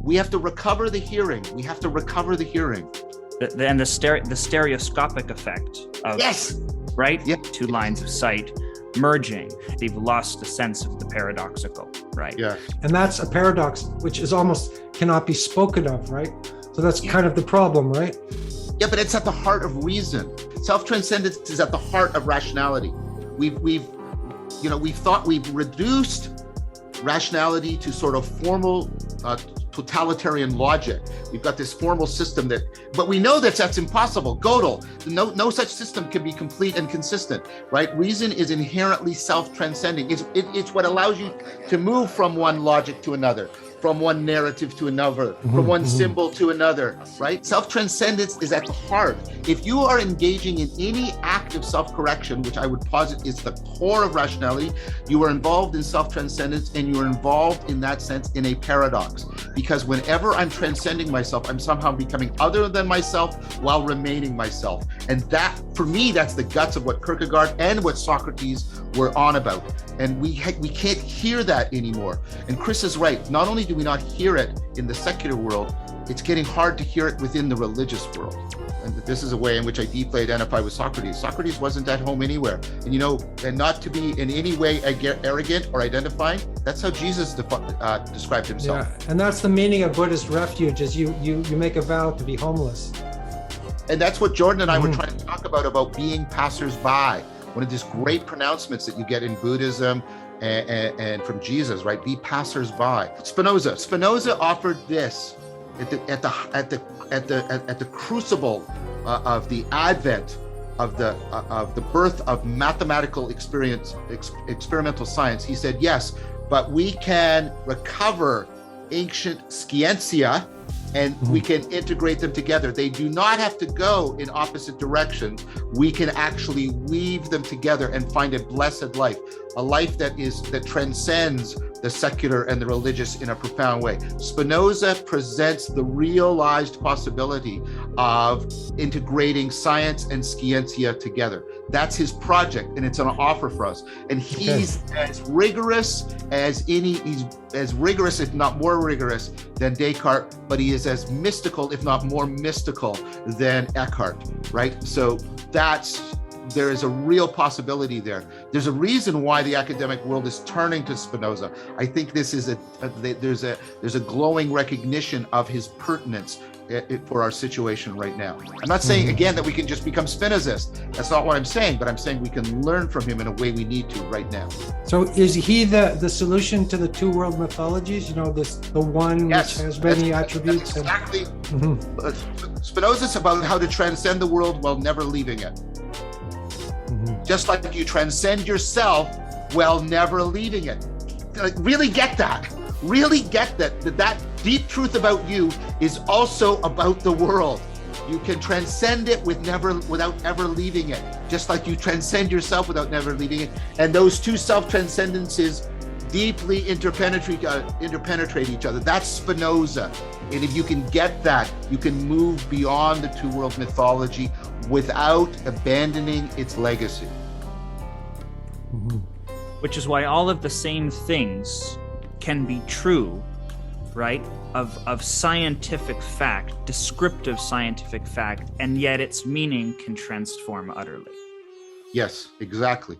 We have to recover the hearing. We have to recover the hearing. And the stereoscopic effect of, yes, right? Yeah. Two lines of sight merging. They've lost a sense of the paradoxical, right? Yeah. And that's a paradox, which is almost cannot be spoken of, right? So that's kind of the problem, right? Yeah, but it's at the heart of reason. Self-transcendence is at the heart of rationality. We've thought we've reduced rationality to sort of formal totalitarian logic. We've got this formal system but we know that's impossible. Gödel, no such system can be complete and consistent, right? Reason is inherently self-transcending. It's what allows you to move from one logic to another, from one narrative to another, from one symbol to another, right? Self-transcendence is at the heart. If you are engaging in any act of self-correction, which I would posit is the core of rationality, you are involved in self-transcendence, and you are involved in that sense in a paradox. Because whenever I'm transcending myself, I'm somehow becoming other than myself while remaining myself. And that, for me, that's the guts of what Kierkegaard and what Socrates were on about. And we can't hear that anymore. And Chris is right. Not only do we not hear it in the secular world, it's getting hard to hear it within the religious world. And this is a way in which I deeply identify with Socrates. Socrates wasn't at home anywhere. And not to be in any way arrogant or identifying, that's how Jesus described himself. Yeah, and that's the meaning of Buddhist refuge, is you make a vow to be homeless. And that's what Jordan and I were trying to talk about being passers-by. One of these great pronouncements that you get in Buddhism and from Jesus, right? Be passers-by. Spinoza offered this at the crucible of the advent of the birth of mathematical experimental science. He said, yes, but we can recover ancient scientia and we can integrate them together. They do not have to go in opposite directions. We can actually weave them together and find a blessed life, a life that transcends the secular and the religious in a profound way. Spinoza presents the realized possibility of integrating science and scientia together. That's his project, and it's an offer for us. And he's as rigorous, if not more rigorous than Descartes, but he is as mystical, if not more mystical than Eckhart, right? So there is a real possibility there. There's a reason why the academic world is turning to Spinoza. I think this is there's a glowing recognition of his pertinence for our situation right now. I'm not saying again that we can just become Spinozist. That's not what I'm saying, but I'm saying we can learn from him in a way we need to right now. So is he the solution to the two world mythologies? The one which has many attributes? Exactly. Spinoza's about how to transcend the world while never leaving it. Just like you transcend yourself while never leaving it. Like, really get that. Really get that deep truth about you is also about the world. You can transcend it without ever leaving it, just like you transcend yourself without never leaving it. And those two self-transcendences deeply interpenetrate each other. That's Spinoza. And if you can get that, you can move beyond the two-world mythology without abandoning its legacy. Which is why all of the same things can be true, right, of scientific fact, descriptive scientific fact, and yet its meaning can transform utterly. Yes, exactly.